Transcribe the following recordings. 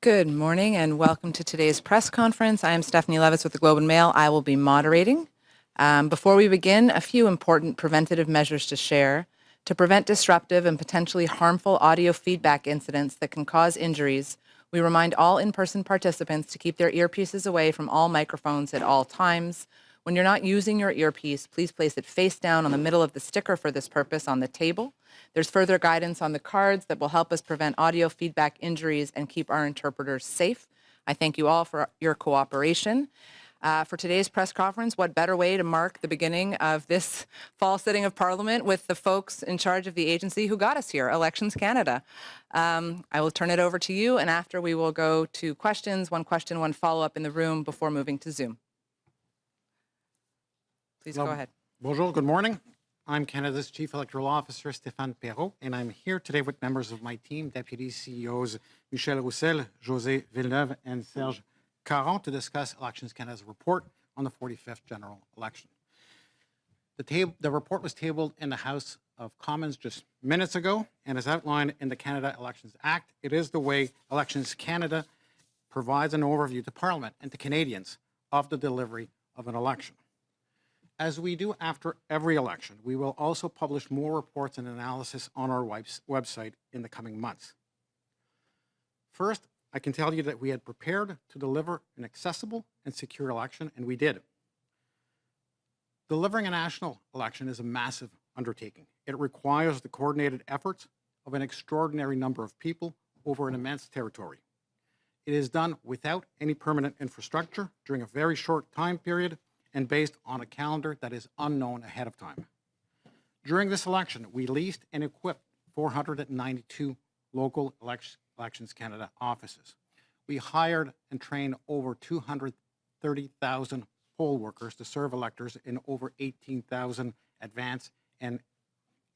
Good morning and welcome to today's press conference. I am Stephanie Levis with the Globe and Mail. I will be moderating. Before we begin, a few important preventative measures to share. To prevent disruptive and potentially harmful audio feedback incidents that can cause injuries, we remind all in-person participants to keep their earpieces away from all microphones at all times. When you're not using your earpiece, please place it face down on the middle of the sticker for this purpose on the table. There's further guidance on the cards that will help us prevent audio feedback injuries and keep our interpreters safe. I thank you all for your cooperation. For today's press conference, what better way to mark the beginning of this fall sitting of Parliament with the folks in charge of the agency who got us here, Elections Canada. I will turn it over to you, and after we will go to questions, one question, one follow-up in the room before moving to Zoom. Please go ahead. Bonjour, good morning. I'm Canada's Chief Electoral Officer, Stéphane Perrault, and I'm here today with members of my team, Deputy CEOs Michel Roussel, José Villeneuve, and Serge Caron, to discuss Elections Canada's report on the 45th general election. The report was tabled in the House of Commons just minutes ago, and as outlined in the Canada Elections Act, it is the way Elections Canada provides an overview to Parliament and to Canadians of the delivery of an election. As we do after every election, we will also publish more reports and analysis on our website in the coming months. First, I can tell you that we had prepared to deliver an accessible and secure election, and we did. Delivering a national election is a massive undertaking. It requires the coordinated efforts of an extraordinary number of people over an immense territory. It is done without any permanent infrastructure during a very short time period and based on a calendar that is unknown ahead of time. During this election, we leased and equipped 492 local Elections Canada offices. We hired and trained over 230,000 poll workers to serve electors in over 18,000 advance and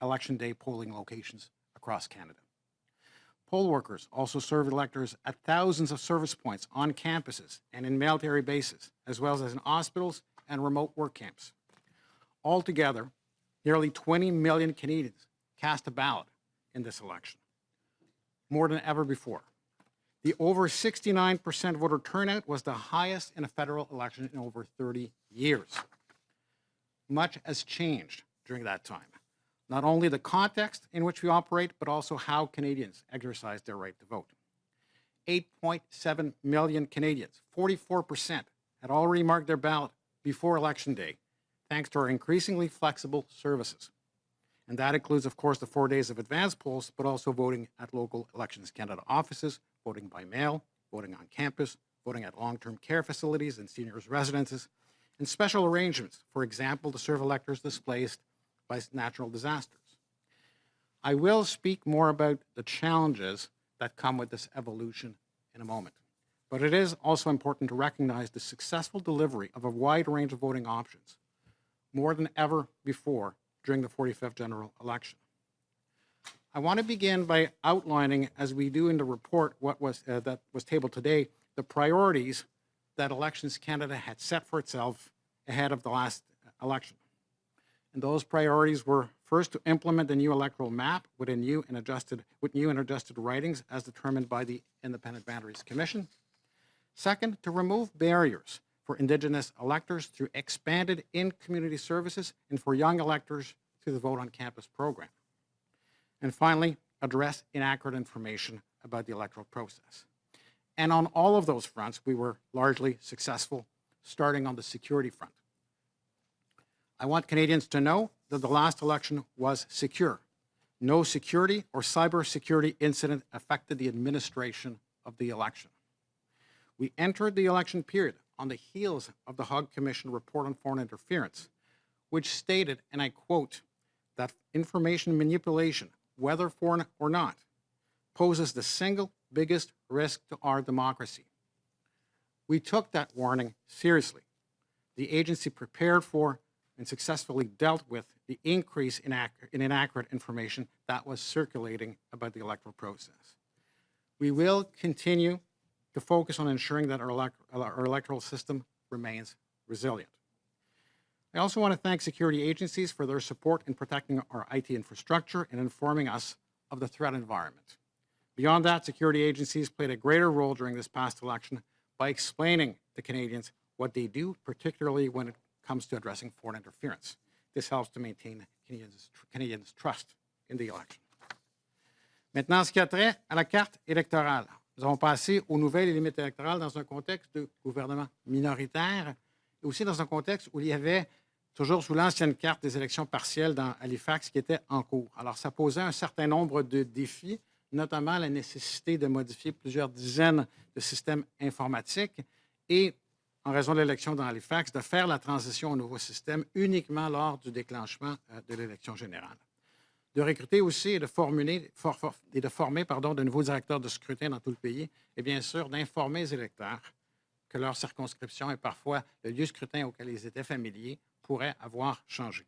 election day polling locations across Canada. Poll workers also serve electors at thousands of service points on campuses and in military bases, as well as in hospitals and remote work camps. Altogether, nearly 20 million Canadians cast a ballot in this election, more than ever before. The over 69% voter turnout was the highest in a federal election in over 30 years. Much has changed during that time. Not only the context in which we operate, but also how Canadians exercise their right to vote. 8.7 million Canadians, 44%, had already marked their ballot before Election Day, thanks to our increasingly flexible services. And that includes, of course, the 4 days of advance polls, but also voting at local Elections Canada offices, voting by mail, voting on campus, voting at long-term care facilities and seniors' residences, and special arrangements, for example, to serve electors displaced by natural disasters. I will speak more about the challenges that come with this evolution in a moment. But it is also important to recognize the successful delivery of a wide range of voting options, more than ever before during the 45th general election. I want to begin by outlining, as we do in the report that was tabled today, the priorities that Elections Canada had set for itself ahead of the last election. And those priorities were, first, to implement the new electoral map with new and adjusted writings as determined by the Independent Boundaries Commission. Second, to remove barriers for Indigenous electors through expanded in-community services and for young electors through the Vote on Campus program. And finally, address inaccurate information about the electoral process. And on all of those fronts, we were largely successful, starting on the security front. I want Canadians to know that the last election was secure. No security or cybersecurity incident affected the administration of the election. We entered the election period on the heels of the Hague Commission report on foreign interference, which stated, and I quote, that information manipulation, whether foreign or not, poses the single biggest risk to our democracy. We took that warning seriously. The agency prepared for and successfully dealt with the increase in inaccurate information that was circulating about the electoral process. We will continue to focus on ensuring that our electoral system remains resilient. I also want to thank security agencies for their support in protecting our IT infrastructure and informing us of the threat environment. Beyond that, security agencies played a greater role during this past election by explaining to Canadians what they do, particularly when it comes to addressing foreign interference. This helps to maintain Canadians' trust in the election. Maintenant, ce qui a trait à la carte électorale. Nous avons passé aux nouvelles et limites électorales dans un contexte de gouvernement minoritaire et aussi dans un contexte où il y avait toujours sous l'ancienne carte des élections partielles dans Halifax qui était en cours. Alors, ça posait un certain nombre de défis, notamment la nécessité de modifier plusieurs dizaines de systèmes informatiques et, en raison de l'élection dans Halifax, de faire la transition au nouveau système uniquement lors du déclenchement de l'élection générale. De recruter aussi et de former de nouveaux directeurs de scrutin dans tout le pays et bien sûr d'informer les électeurs que leur circonscription et parfois le lieu de scrutin auquel ils étaient familiers pourrait avoir changé.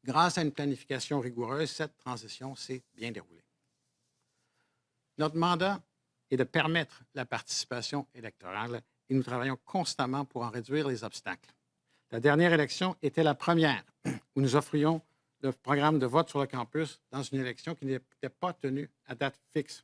Grâce à une planification rigoureuse, cette transition s'est bien déroulée. Notre mandat est de permettre la participation électorale et nous travaillons constamment pour en réduire les obstacles. La dernière élection était la première où nous offrions le programme de vote sur le campus dans une élection qui n'était pas tenue à date fixe.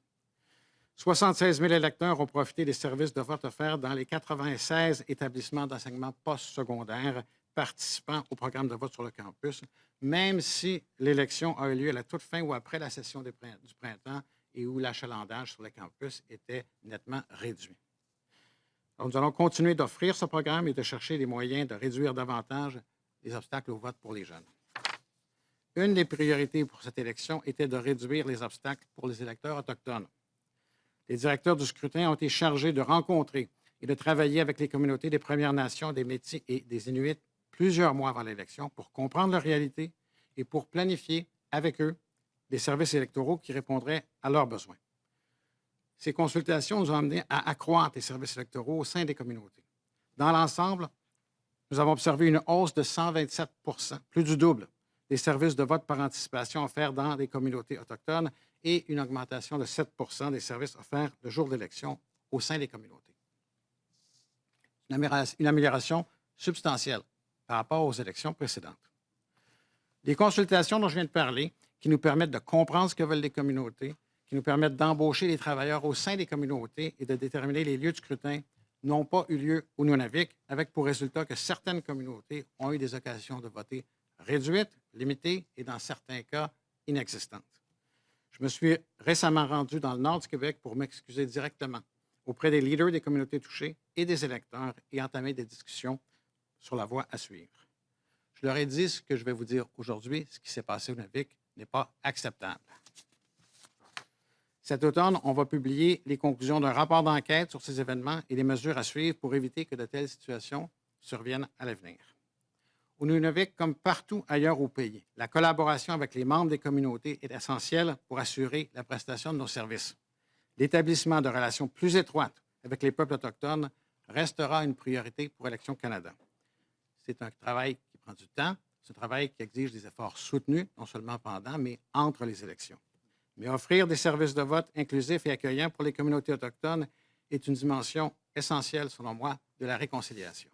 76 000 électeurs ont profité des services de vote offerts dans les 96 établissements d'enseignement postsecondaire participant au programme de vote sur le campus, même si l'élection a eu lieu à la toute fin ou après la session du printemps et où l'achalandage sur le campus était nettement réduit. Alors, nous allons continuer d'offrir ce programme et de chercher les moyens de réduire davantage les obstacles au vote pour les jeunes. Une des priorités pour cette élection était de réduire les obstacles pour les électeurs autochtones. Les directeurs du scrutin ont été chargés de rencontrer et de travailler avec les communautés des Premières Nations, des Métis et des Inuits plusieurs mois avant l'élection pour comprendre leur réalité et pour planifier avec eux des services électoraux qui répondraient à leurs besoins. Ces consultations nous ont amenés à accroître les services électoraux au sein des communautés. Dans l'ensemble, nous avons observé une hausse de 127 %, plus du double, des services de vote par anticipation offerts dans les communautés autochtones et une augmentation de 7 % des services offerts le jour de l'élection au sein des communautés. Une amélioration substantielle par rapport aux élections précédentes. Les consultations dont je viens de parler, qui nous permettent de comprendre ce que veulent les communautés, qui nous permettent d'embaucher les travailleurs au sein des communautés et de déterminer les lieux de scrutin, n'ont pas eu lieu au Nunavik, avec pour résultat que certaines communautés ont eu des occasions de voter réduites, limitées et, dans certains cas, inexistantes. Je me suis récemment rendu dans le nord du Québec pour m'excuser directement auprès des leaders des communautés touchées et des électeurs et entamer des discussions sur la voie à suivre. Je leur ai dit ce que je vais vous dire aujourd'hui, ce qui s'est passé au Nunavik n'est pas acceptable. Cet automne, on va publier les conclusions d'un rapport d'enquête sur ces événements et les mesures à suivre pour éviter que de telles situations surviennent à l'avenir. Au Nunavik, comme partout ailleurs au pays, la collaboration avec les membres des communautés est essentielle pour assurer la prestation de nos services. L'établissement de relations plus étroites avec les peuples autochtones restera une priorité pour Élections Canada. C'est un travail qui prend du temps, c'est un travail qui exige des efforts soutenus, non seulement pendant, mais entre les élections. Mais offrir des services de vote inclusifs et accueillants pour les communautés autochtones est une dimension essentielle, selon moi, de la réconciliation.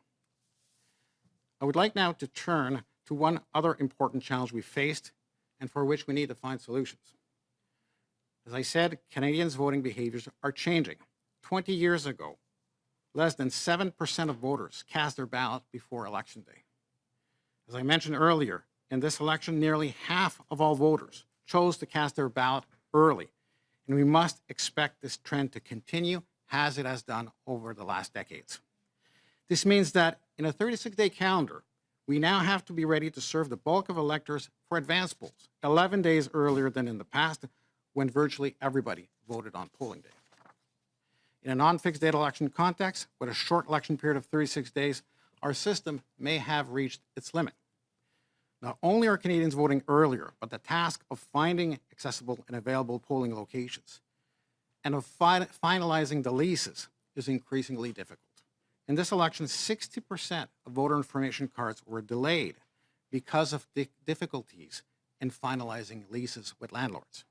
I would like now to turn to one other important challenge we faced and for which we need to find solutions. As I said, Canadians' voting behaviors are changing. 20 years ago, less than 7% of voters cast their ballot before Election Day. As I mentioned earlier, in this election, nearly half of all voters chose to cast their ballot early, and we must expect this trend to continue as it has done over the last decades. This means that in a 36-day calendar, we now have to be ready to serve the bulk of electors for advance polls, 11 days earlier than in the past, when virtually everybody voted on polling day. In a non-fixed date election context, with a short election period of 36 days, our system may have reached its limit. Not only are Canadians voting earlier, but the task of finding accessible and available polling locations and of finalizing the leases is increasingly difficult. In this election, 60% of voter information cards were delayed because of difficulties in finalizing leases with landlords.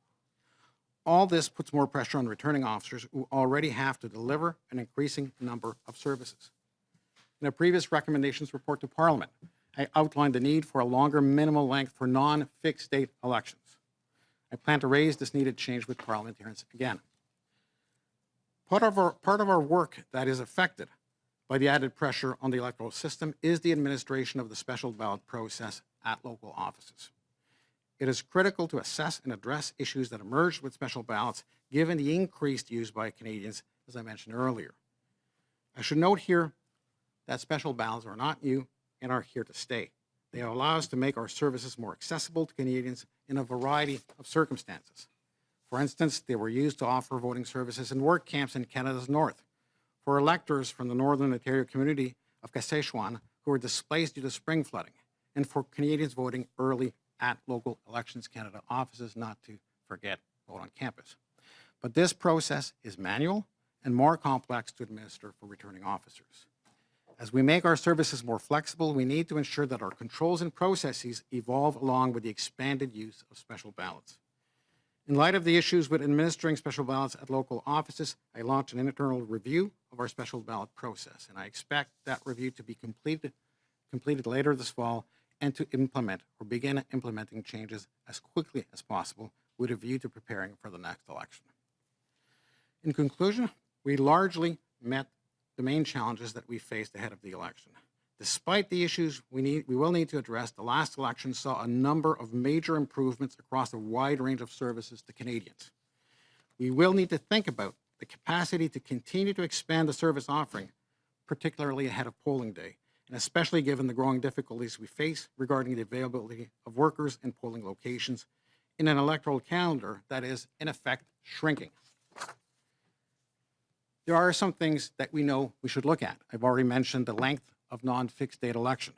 All this puts more pressure on returning officers who already have to deliver an increasing number of services. In a previous recommendations report to Parliament, I outlined the need for a longer minimal length for non-fixed date elections. I plan to raise this needed change with parliamentarians again. Part of our work that is affected by the added pressure on the electoral system is the administration of the special ballot process at local offices. It is critical to assess and address issues that emerged with special ballots, given the increased use by Canadians, as I mentioned earlier. I should note here that special ballots are not new and are here to stay. They allow us to make our services more accessible to Canadians in a variety of circumstances. For instance, they were used to offer voting services in work camps in Canada's north, for electors from the Northern Ontario community of Saskatchewan who were displaced due to spring flooding, and for Canadians voting early at local Elections Canada offices, not to forget vote on campus. But this process is manual and more complex to administer for returning officers. As we make our services more flexible, we need to ensure that our controls and processes evolve along with the expanded use of special ballots. In light of the issues with administering special ballots at local offices, I launched an internal review of our special ballot process, and I expect that review to be completed later this fall and to begin implementing changes as quickly as possible with a view to preparing for the next election. In conclusion, we largely met the main challenges that we faced ahead of the election. Despite the issues we will need to address, the last election saw a number of major improvements across a wide range of services to Canadians. We will need to think about the capacity to continue to expand the service offering, particularly ahead of polling day, and especially given the growing difficulties we face regarding the availability of workers in polling locations in an electoral calendar that is, in effect, shrinking. There are some things that we know we should look at. I've already mentioned the length of non-fixed date election.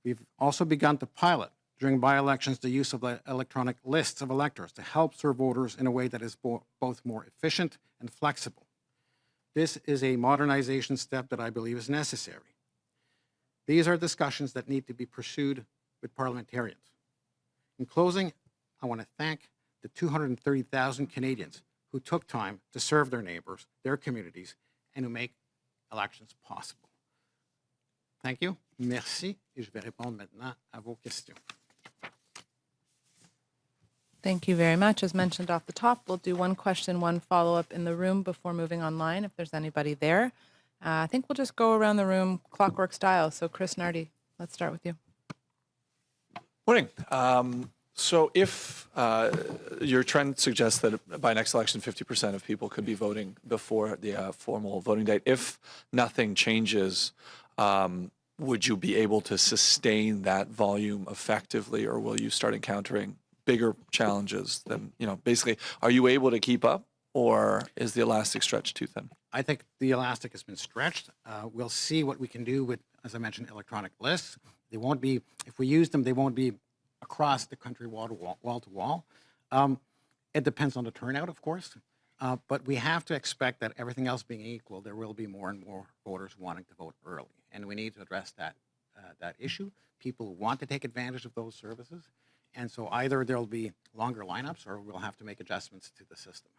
We've also begun to pilot during by-elections the use of the electronic lists of electors to help serve voters in a way that is both more efficient and flexible. This is a modernization step that I believe is necessary. These are discussions that need to be pursued with parliamentarians. In closing, I want to thank the 230,000 Canadians who took time to serve their neighbors, their communities, and who make elections possible. Thank you. Merci. Et je vais répondre maintenant à vos questions. Thank you very much. As mentioned off the top, we'll do one question, one follow-up in the room before moving online, if there's anybody there. I think we'll just go around the room clockwork style. So Chris Nardi, let's start with you. Morning. So if your trend suggests that by next election, 50% of people could be voting before the formal voting date, if nothing changes, would you be able to sustain that volume effectively, or will you start encountering bigger challenges than, basically, are you able to keep up, or is the elastic stretched too thin? I think the elastic has been stretched. We'll see what we can do with, as I mentioned, electronic lists. They won't be, if we use them, they won't be across the country wall to wall. It depends on the turnout, of course, but we have to expect that everything else being equal, there will be more and more voters wanting to vote early, and we need to address that issue. People want to take advantage of those services, and so either there'll be longer lineups or we'll have to make adjustments to the system.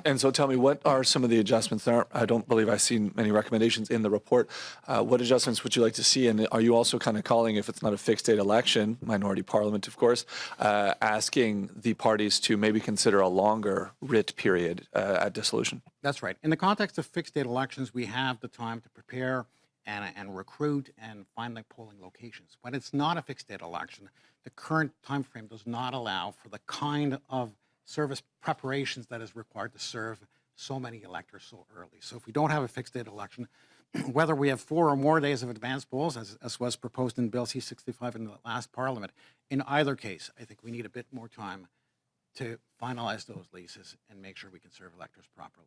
And so tell me, what are some of the adjustments there? I don't believe I've seen many recommendations in the report. What adjustments would you like to see? And are you also kind of calling, if it's not a fixed date election, minority parliament, of course, asking the parties to maybe consider a longer writ period at dissolution? That's right. In the context of fixed date elections, we have the time to prepare and recruit and find the polling locations. When it's not a fixed date election, the current time frame does not allow for the kind of service preparations that is required to serve so many electors so early. So if we don't have a fixed date election, whether we have 4 or more days of advance polls, as was proposed in Bill C-65 in the last Parliament, in either case, I think we need a bit more time to finalize those leases and make sure we can serve electors properly.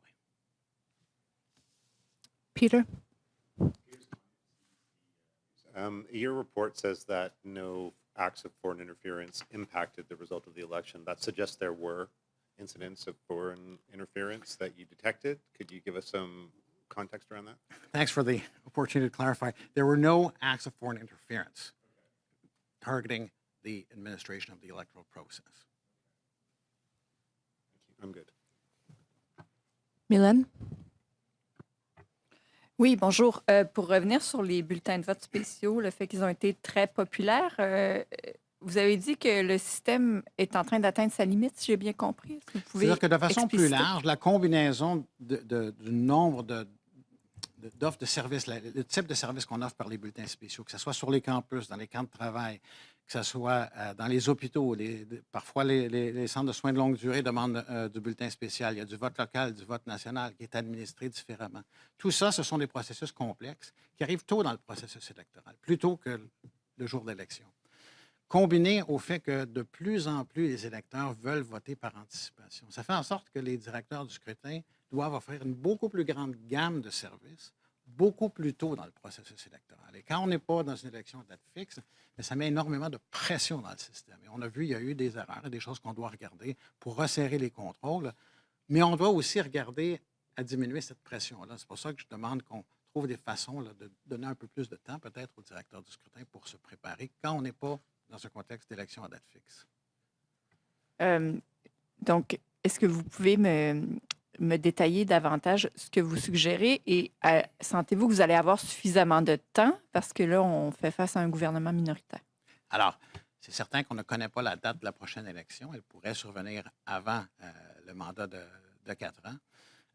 Peter? Your report says that no acts of foreign interference impacted the result of the election. That suggests there were incidents of foreign interference that you detected. Could you give us some context around that? Thanks for the opportunity to clarify. There were no acts of foreign interference targeting the administration of the electoral process. I'm good. Mylène? Oui, bonjour. Pour revenir sur les bulletins de vote spéciaux, le fait qu'ils ont été très populaires, vous avez dit que le système est en train d'atteindre sa limite, si j'ai bien compris. Est-ce que vous pouvez C'est-à-dire que de façon plus expliciter? large, la combinaison du nombre d'offres de services, le type de services qu'on offre par les bulletins spéciaux, que ce soit sur les campus, dans les camps de travail, que ce soit dans les hôpitaux, parfois les centres de soins de longue durée demandent du bulletin spécial. Il y a du vote local, du vote national qui est administré différemment. Tout ça, ce sont des processus complexes qui arrivent tôt dans le processus électoral, plus tôt que le jour d'élection. Combiné au fait que de plus en plus les électeurs veulent voter par anticipation. Ça fait en sorte que les directeurs du scrutin doivent offrir une beaucoup plus grande gamme de services beaucoup plus tôt dans le processus électoral. Et quand on n'est pas dans une élection à date fixe, ça met énormément de pression dans le système. Et on a vu, il y a eu des erreurs et des choses qu'on doit regarder pour resserrer les contrôles, mais on doit aussi regarder à diminuer cette pression-là. C'est pour ça que je demande qu'on trouve des façons là, de donner un peu plus de temps peut-être au directeur du scrutin pour se préparer quand on n'est pas dans un contexte d'élection à date fixe. Donc, est-ce que vous pouvez me détailler davantage ce que vous suggérez et sentez-vous que vous allez avoir suffisamment de temps parce que là, on fait face à un gouvernement minoritaire? Alors, c'est certain qu'on ne connaît pas la date de la prochaine élection. Elle pourrait survenir avant le mandat de 4 ans.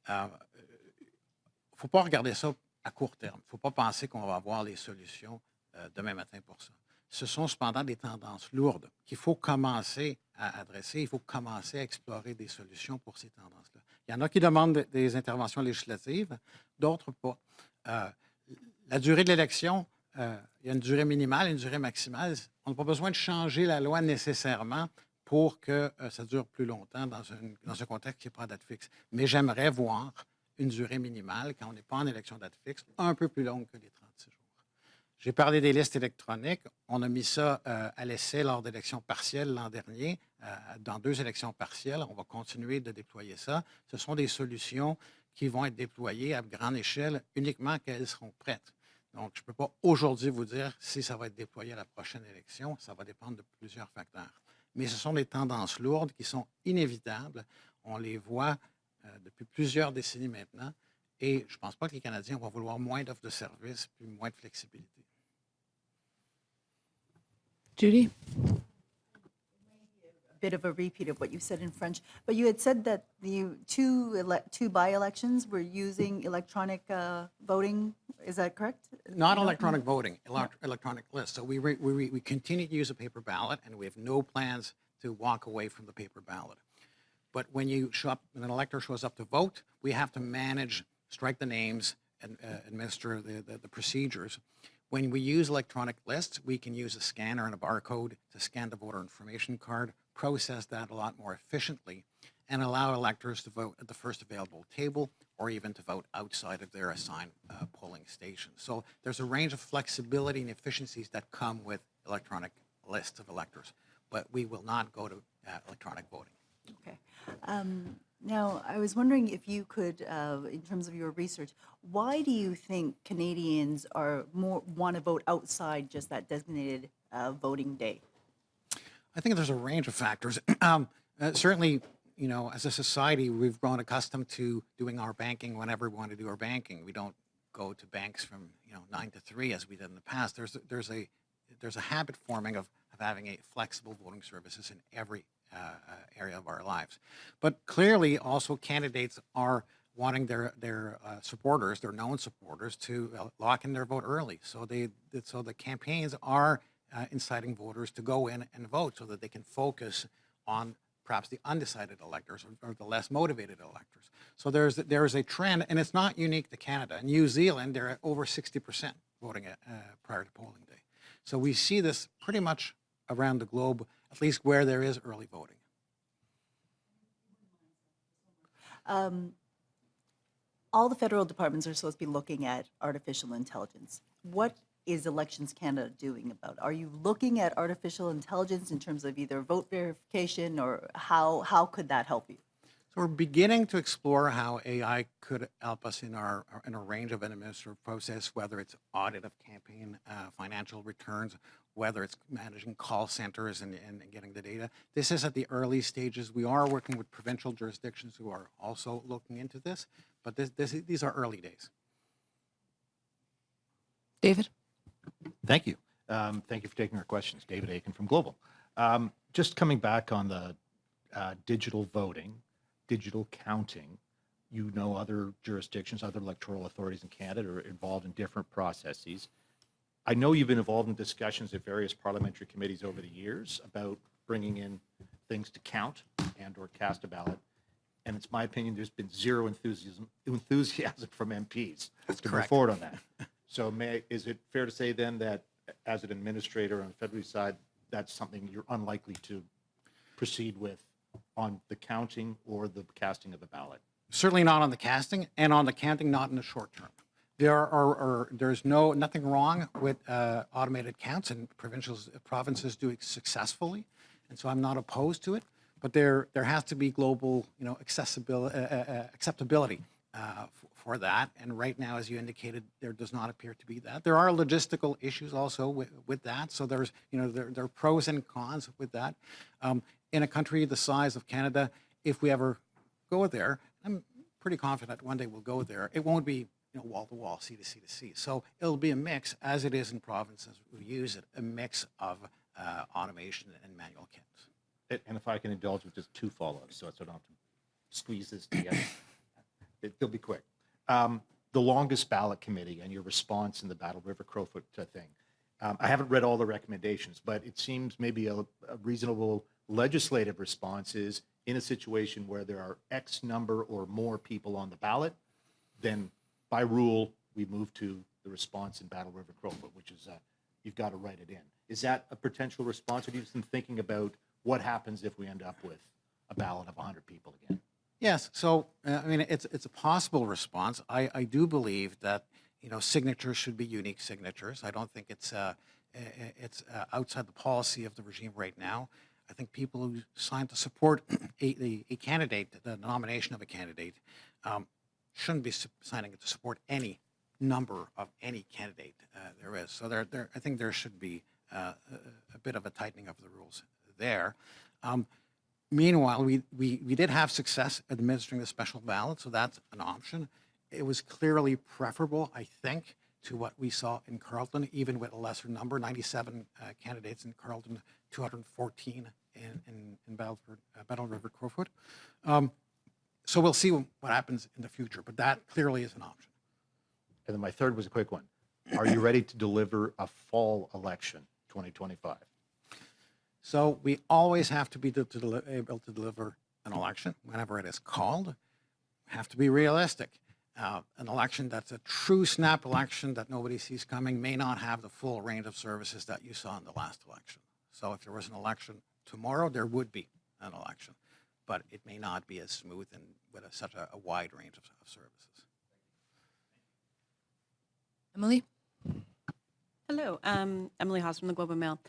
Il ne faut pas regarder ça à court terme. Il ne faut pas penser qu'on va avoir les solutions demain matin pour ça. Ce sont cependant des tendances lourdes qu'il faut commencer à adresser. Il faut commencer à explorer des solutions pour ces tendances-là. Il y en a qui demandent des interventions législatives, d'autres pas. La durée de l'élection, il y a une durée minimale et une durée maximale. On n'a pas besoin de changer la loi nécessairement pour que ça dure plus longtemps dans un contexte qui n'est pas à date fixe. Mais j'aimerais voir une durée minimale, quand on n'est pas en élection à date fixe, un peu plus longue que les 36 jours. J'ai parlé des listes électroniques. On a mis ça à l'essai lors d'élections partielles l'an dernier, dans 2 élections partielles. On va continuer de déployer ça. Ce sont des solutions qui vont être déployées à grande échelle uniquement quand elles seront prêtes. Donc, je ne peux pas aujourd'hui vous dire si ça va être déployé à la prochaine élection. Ça va dépendre de plusieurs facteurs. Mais ce sont des tendances lourdes qui sont inévitables. On les voit depuis plusieurs décennies maintenant. Et je ne pense pas que les Canadiens vont vouloir moins d'offres de services puis moins de flexibilité. Judy? Bit of a repeat of what you said in French, but you had said that the two by-elections were using electronic voting. Is that correct? Not electronic voting, electronic lists. So we continue to use a paper ballot, and we have no plans to walk away from the paper ballot. But when you show up, when an elector shows up to vote, we have to manage, strike the names, and administer the procedures. When we use electronic lists, we can use a scanner and a barcode to scan the voter information card, process that a lot more efficiently, and allow electors to vote at the first available table or even to vote outside of their assigned polling station. So there's a range of flexibility and efficiencies that come with electronic lists of electors, but we will not go to electronic voting. Okay. Now, I was wondering if you could, in terms of your research, why do you think Canadians want to vote outside just that designated voting day? I think there's a range of factors. Certainly, you know, as a society, we've grown accustomed to doing our banking whenever we want to do our banking. We don't go to banks from 9 to 3 as we did in the past. There's a habit forming of having a flexible voting services in every area of our lives. But clearly, also candidates are wanting their supporters, their known supporters, to lock in their vote early. So the campaigns are inciting voters to go in and vote so that they can focus on perhaps the undecided electors or the less motivated electors. So there's a trend, and it's not unique to Canada. In New Zealand, they're at over 60% voting prior to polling day. So we see this pretty much around the globe, at least where there is early voting. All the federal departments are supposed to be looking at artificial intelligence. What is Elections Canada doing about it? Are you looking at artificial intelligence in terms of either vote verification, or how could that help you? So we're beginning to explore how AI could help us in a range of an administrative process, whether it's audit of campaign financial returns, whether it's managing call centers and getting the data. This is at the early stages. We are working with provincial jurisdictions who are also looking into this, but these are early days. David? Thank you. Thank you for taking our questions. David Aiken from Global. Just coming back on the digital voting, digital counting, you know other jurisdictions, other electoral authorities in Canada are involved in different processes. I know you've been involved in discussions at various parliamentary committees over the years about bringing in things to count and or cast a ballot. And it's my opinion there's been zero enthusiasm from MPs to move forward on that. So is it fair to say then that as an administrator on the federal side, that's something you're unlikely to proceed with on the counting or the casting of the ballot? Certainly not on the casting, and on the counting, not in the short term. There's nothing wrong with automated counts, and provinces do it successfully, and so I'm not opposed to it. But there has to be global, acceptability for that. And right now, as you indicated, there does not appear to be that. There are logistical issues also with that. So there's, there are pros and cons with that. In a country the size of Canada, if we ever go there, I'm pretty confident one day we'll go there. It won't be, wall to wall, sea to sea to sea. So it'll be a mix, as it is in provinces who use it, a mix of automation and manual counts. And if I can indulge with just two follow-ups, so I don't have to squeeze this together. They'll be quick. The longest ballot committee and your response in the Battle River Crowfoot thing. I haven't read all the recommendations, but it seems maybe a reasonable legislative response is in a situation where there are X number or more people on the ballot, then by rule, we move to the response in Battle River Crowfoot, which is you've got to write it in. Is that a potential response, or have you been thinking about what happens if we end up with a ballot of 100 people again? Yes, so it's a possible response. I do believe that signatures should be unique signatures. I don't think it's outside the policy of the regime right now. I think people who sign to support a candidate, the nomination of a candidate, shouldn't be signing to support any number of any candidate there is. So I think there should be a bit of a tightening of the rules there. Meanwhile, we did have success administering the special ballot, so that's an option. It was clearly preferable, I think, to what we saw in Carleton, even with a lesser number, 97 candidates in Carleton, 214 in Battle River Crowfoot. So we'll see what happens in the future, but that clearly is an option. And then my third was a quick one. Are you ready to deliver a fall election, 2025? So we always have to be able to deliver an election whenever it is called. We have to be realistic. An election that's a true snap election that nobody sees coming may not have the full range of services that you saw in the last election. So if there was an election tomorrow, there would be an election, but it may not be as smooth and with such a wide range of services. Emily? Hello, Emily Haas from the Globe and Mail.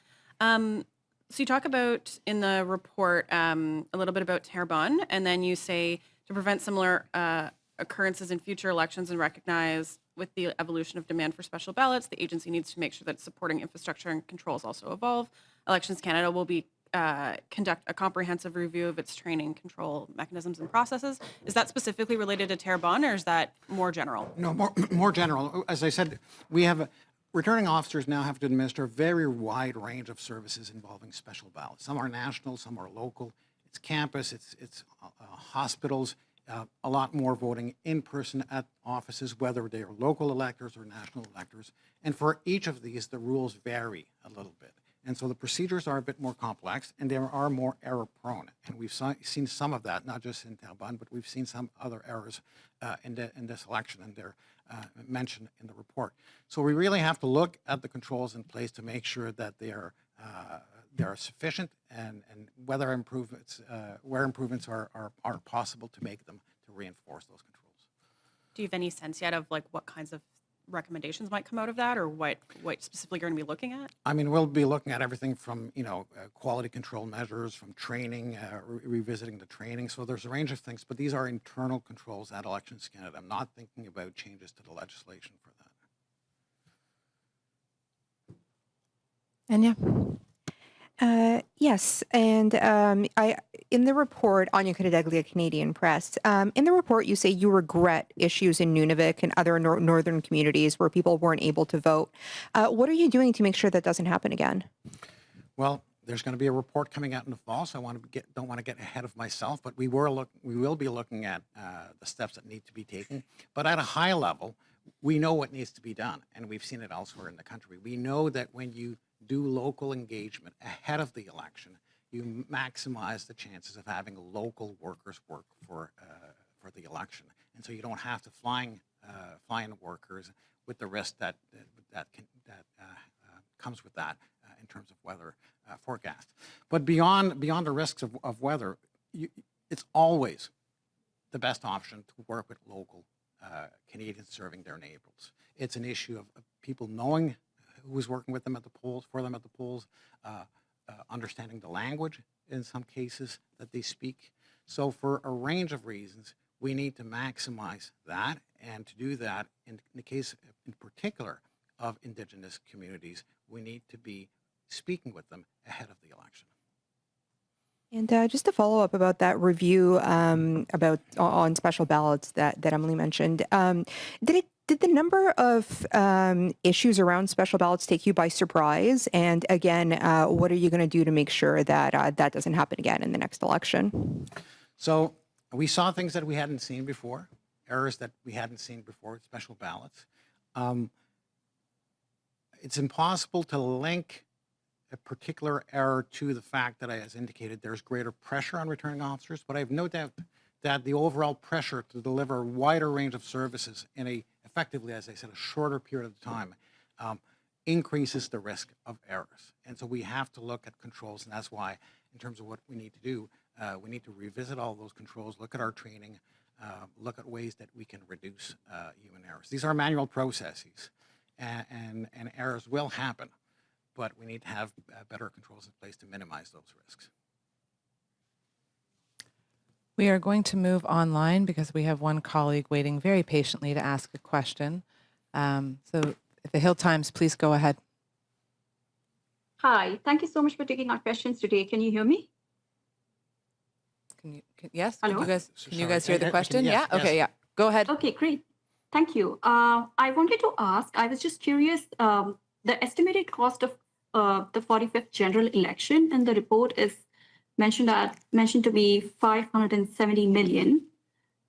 So you talk about in the report a little bit about Terrebonne, and then you say to prevent similar occurrences in future elections and recognize with the evolution of demand for special ballots, the agency needs to make sure that supporting infrastructure and controls also evolve. Elections Canada will be conduct a comprehensive review of its training, control mechanisms, and processes. Is that specifically related to Terrebonne, or is that more general? No, more general. As I said, we have returning officers now have to administer a very wide range of services involving special ballots. Some are national, some are local. It's campus, it's hospitals, a lot more voting in person at offices, whether they are local electors or national electors. And for each of these, the rules vary a little bit. And so the procedures are a bit more complex, and they are more error-prone. And we've seen some of that, not just in Terrebonne, but we've seen some other errors in this election, and they're mentioned in the report. So we really have to look at the controls in place to make sure that they are sufficient, and where improvements are possible to make them to reinforce those controls. Do you have any sense yet of like what kinds of recommendations might come out of that, or what specifically you're going to be looking at? I mean, we'll be looking at everything from quality control measures, from training, revisiting the training. So there's a range of things, but these are internal controls at Elections Canada. I'm not thinking about changes to the legislation for that. Anya? Yes, and in the report, Anya Kadadeglia, Canadian Press, in the report you say you regret issues in Nunavik and other northern communities where people weren't able to vote. What are you doing to make sure that doesn't happen again? Well, There's going to be a report coming out in the fall, so don't want to get ahead of myself, but we will be looking at the steps that need to be taken. But at a high level, we know what needs to be done, and we've seen it elsewhere in the country. We know that when you do local engagement ahead of the election, you maximize the chances of having local workers work for the election, and so you don't have to fly in workers with the risk that comes with that in terms of weather forecast. But beyond the risks of weather, it's always the best option to work with local Canadians serving their neighbors. It's an issue of people knowing who is working with them at the polls, for them at the polls, understanding the language in some cases that they speak. So for a range of reasons, we need to maximize that, and to do that, in the case in particular of Indigenous communities, we need to be speaking with them ahead of the election. And just to follow up about that review on special ballots that Emily mentioned, did the number of issues around special ballots take you by surprise? And again, what are you going to do to make sure that that doesn't happen again in the next election? So we saw things that we hadn't seen before, errors that we hadn't seen before with special ballots. It's impossible to link a particular error to the fact that, as indicated, there's greater pressure on returning officers, but I have no doubt that the overall pressure to deliver a wider range of services in effectively, as I said, a shorter period of time increases the risk of errors. And so we have to look at controls, and that's why, in terms of what we need to do, we need to revisit all those controls, look at our training, look at ways that we can reduce human errors. These are manual processes, and errors will happen, but we need to have better controls in place to minimize those risks. We are going to move online because we have one colleague waiting very patiently to ask a question. So if the Hill Times, please go ahead. Hi, thank you so much for taking our questions today. Can you hear me? Yes? Hello? Can you guys hear the question? Yes, Yeah? Okay, yeah. Go ahead. Okay, great. Thank you. I wanted to ask, I was just curious, the estimated cost of the 45th general election in the report is mentioned to be 570 million.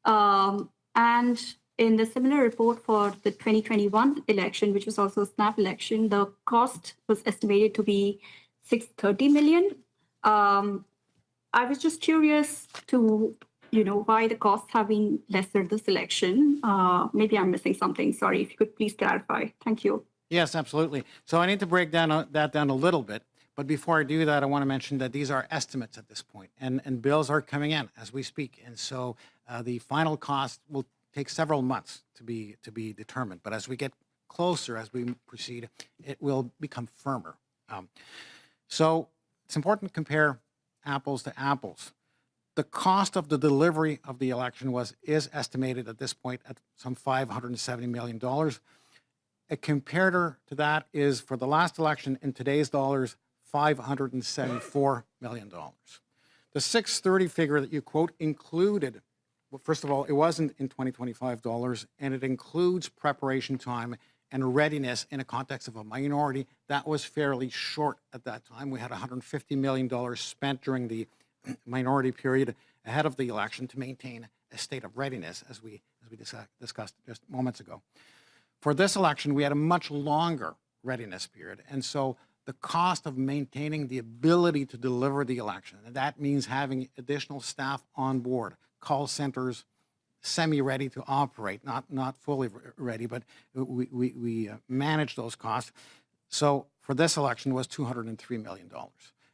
And in the similar report for the 2021 election, which was also a snap election, the cost was estimated to be 630 million. I was just curious to, why the costs have been lesser this election. Maybe I'm missing something. Sorry, if you could please clarify. Thank you. Yes, absolutely. So I need to break that down a little bit. But before I do that, I want to mention that these are estimates at this point, and bills are coming in as we speak. And so the final cost will take several months to be determined. But as we get closer, as we proceed, it will become firmer. So it's important to compare apples to apples. The cost of the delivery of the election is estimated at this point at some $570 million. A comparator to that is, for the last election in today's dollars, $574 million. The 630 figure that you quote included, well, first of all, it wasn't in 2025 dollars, and it includes preparation time and readiness in a context of a minority that was fairly short at that time. We had $150 million spent during the minority period ahead of the election to maintain a state of readiness, as we discussed just moments ago. For this election, we had a much longer readiness period, and so the cost of maintaining the ability to deliver the election, and that means having additional staff on board, call centers semi-ready to operate, not fully ready, but we manage those costs. So for this election was $203 million,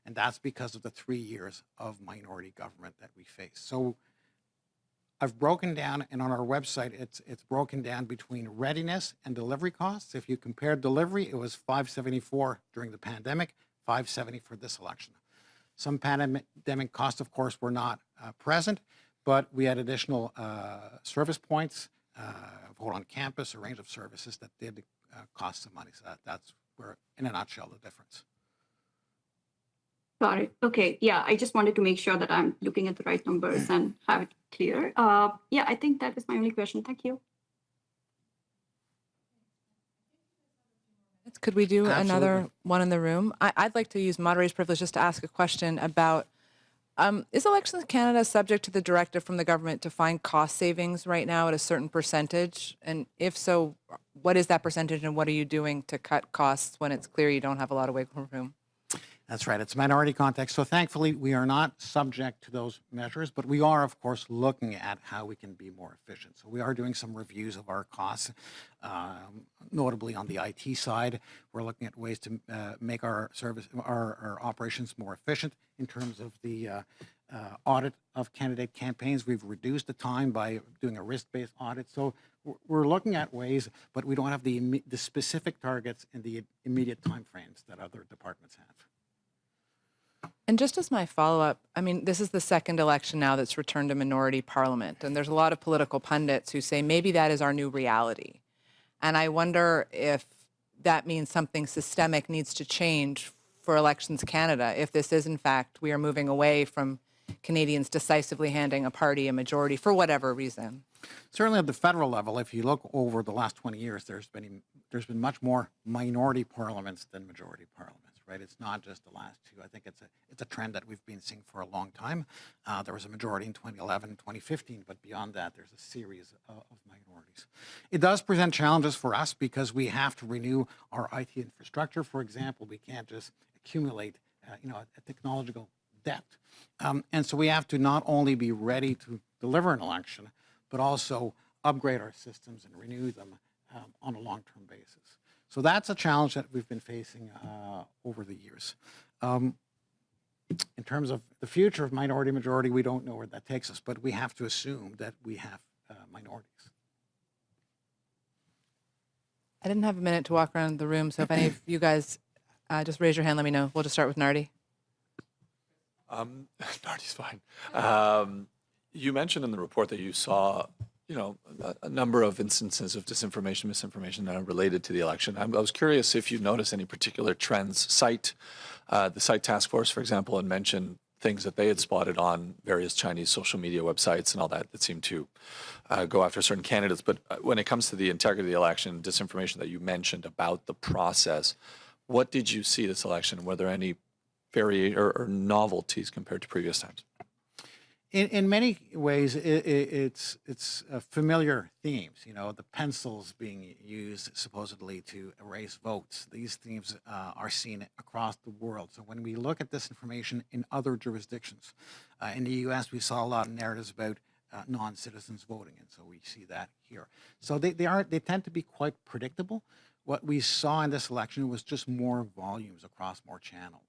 and that's because of the 3 years of minority government that we faced. So I've broken down, and on our website, it's broken down between readiness and delivery costs. If you compare delivery, it was $574 during the pandemic, $570 for this election. Some pandemic costs, of course, were not present, but we had additional service points, vote on campus, a range of services that did cost some money. So that's where, in a nutshell, the difference. Got it. Okay. Yeah, I just wanted to make sure that I'm looking at the right numbers and have it clear. Yeah, I think that was my only question. Thank you. Could we do another Absolutely. one in the room? I'd like to use moderator's privilege just to ask a question about, is Elections Canada subject to the directive from the government to find cost savings right now at a certain percentage? And if so, what is that percentage and what are you doing to cut costs when it's clear you don't have a lot of wiggle room? That's right. It's minority context. So thankfully, we are not subject to those measures, but we are, of course, looking at how we can be more efficient. So we are doing some reviews of our costs, notably on the IT side. We're looking at ways to make our our operations more efficient in terms of the audit of candidate campaigns. We've reduced the time by doing a risk-based audit. So we're looking at ways, but we don't have the specific targets and the immediate timeframes that other departments have. And just as my follow-up, I mean, this is the second election now that's returned to minority parliament, and there's a lot of political pundits who say maybe that is our new reality. And I wonder if that means something systemic needs to change for Elections Canada, if this is, in fact, we are moving away from Canadians decisively handing a party a majority for whatever reason. Certainly at the federal level, if you look over the last 20 years, there's been much more minority parliaments than majority parliaments. Right? It's not just the last two. I think it's a trend that we've been seeing for a long time. There was a majority in 2011, 2015, but beyond that, there's a series of minorities. It does present challenges for us because we have to renew our IT infrastructure. For example, we can't just accumulate, a technological debt, and so we have to not only be ready to deliver an election, but also upgrade our systems and renew them on a long-term basis. So that's a challenge that we've been facing over the years. In terms of the future of minority-majority, we don't know where that takes us, but we have to assume that we have minorities. I didn't have a minute to walk around the room, so if any of you guys just raise your hand, let me know. We'll just start with Nardi. Nardi's fine. You mentioned in the report that you saw a number of instances of disinformation, misinformation that are related to the election. I was curious if you noticed any particular trends. The Site Task Force, for example, had mentioned things that they had spotted on various Chinese social media websites and all that seemed to go after certain candidates. But when it comes to the integrity of the election, disinformation that you mentioned about the process, what did you see this election? Were there any or novelties compared to previous times? In many ways, it's familiar themes. The pencils being used supposedly to erase votes. These themes are seen across the world. So when we look at disinformation in other jurisdictions, in the U.S., we saw a lot of narratives about non-citizens voting, and so we see that here. So they tend to be quite predictable. What we saw in this election was just more volumes across more channels.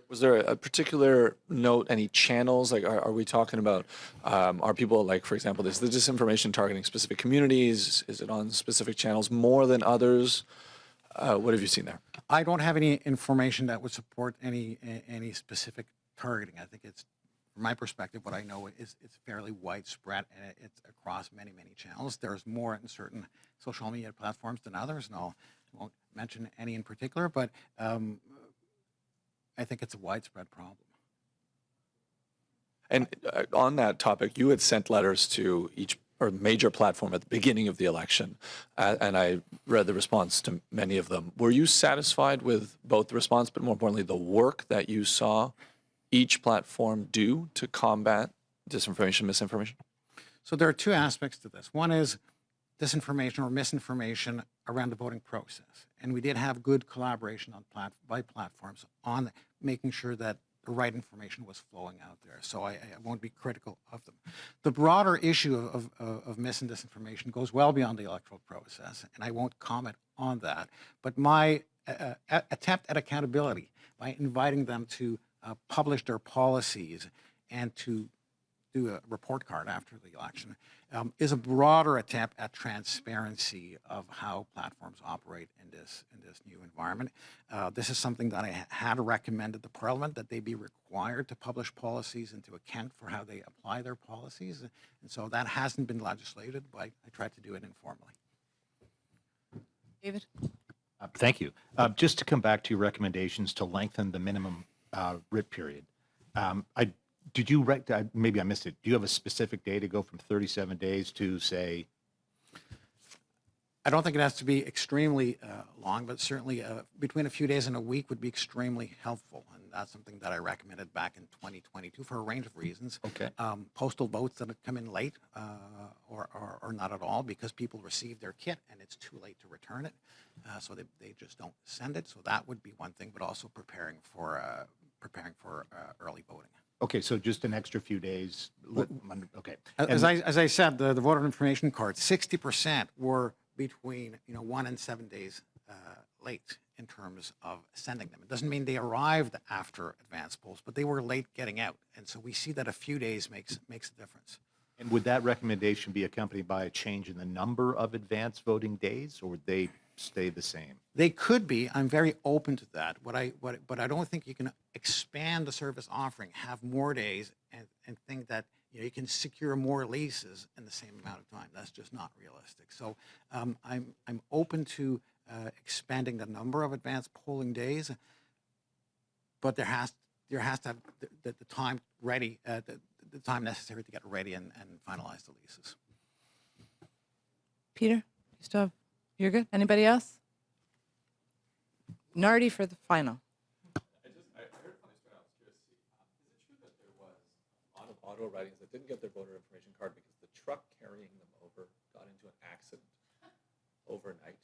Was there a particular note, any channels? Like, are we talking about, are people, like, for example, is the disinformation targeting specific communities? Is it on specific channels more than others? What have you seen there? I don't have any information that would support any specific targeting. I think it's, from my perspective, what I know is it's fairly widespread and it's across many, many channels. There's more in certain social media platforms than others, and I won't mention any in particular, but I think it's a widespread problem. And on that topic, you had sent letters to each or major platform at the beginning of the election, and I read the response to many of them. Were you satisfied with both the response, but more importantly, the work that you saw each platform do to combat disinformation, misinformation? So there are two aspects to this. One is disinformation or misinformation around the voting process. And we did have good collaboration by platforms on making sure that the right information was flowing out there. So I won't be critical of them. The broader issue of mis and disinformation goes well beyond the electoral process, and I won't comment on that. But my attempt at accountability by inviting them to publish their policies and to do a report card after the election is a broader attempt at transparency of how platforms operate in this new environment. This is something that I had recommended to Parliament, that they be required to publish policies and to account for how they apply their policies. And so that hasn't been legislated, but I tried to do it informally. David? Thank you. Just to come back to your recommendations to lengthen the minimum writ period, did you, maybe I missed it, do you have a specific day to go from 37 days to, say, I don't think it has to be extremely long, but certainly between a few days and a week would be extremely helpful. And that's something that I recommended back in 2022 for a range of reasons. Okay. Postal votes that come in late or not at all because people receive their kit and it's too late to return it. So they just don't send it. So that would be one thing, but also preparing for early voting. Okay, so just an extra few days. Okay. As I said, the voter information cards, 60% were between 1 and 7 days late in terms of sending them. It doesn't mean they arrived after advance polls, but they were late getting out. And so we see that a few days makes a difference. And would that recommendation be accompanied by a change in the number of advance voting days, or would they stay the same? They could be. I'm very open to that. But I don't think you can expand the service offering, have more days, and think that you can secure more leases in the same amount of time. That's just not realistic. So I'm open to expanding the number of advanced polling days, but there has to have the time ready, the time necessary to get ready and finalize the leases. Peter, you're good? Anybody else? Nardi for the final. I heard a funny story. I was curious to see. Is it true that there was a lot of auto writings that didn't get their voter information card because the truck carrying them over got into an accident overnight?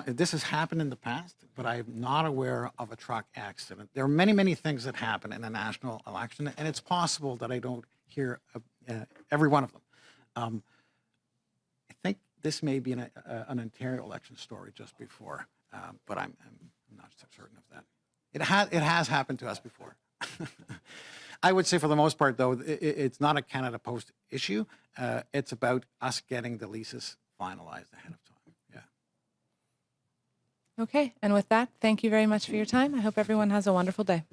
This has happened in the past, but I'm not aware of a truck accident. There are many, many things that happen in a national election, and it's possible that I don't hear every one of them. I think this may be an Ontario election story just before, but I'm not certain of that. It has happened to us before. I would say for the most part, though, it's not a Canada Post issue. It's about us getting the leases finalized ahead of time. Okay, and with that, thank you very much for your time. I hope everyone has a wonderful day.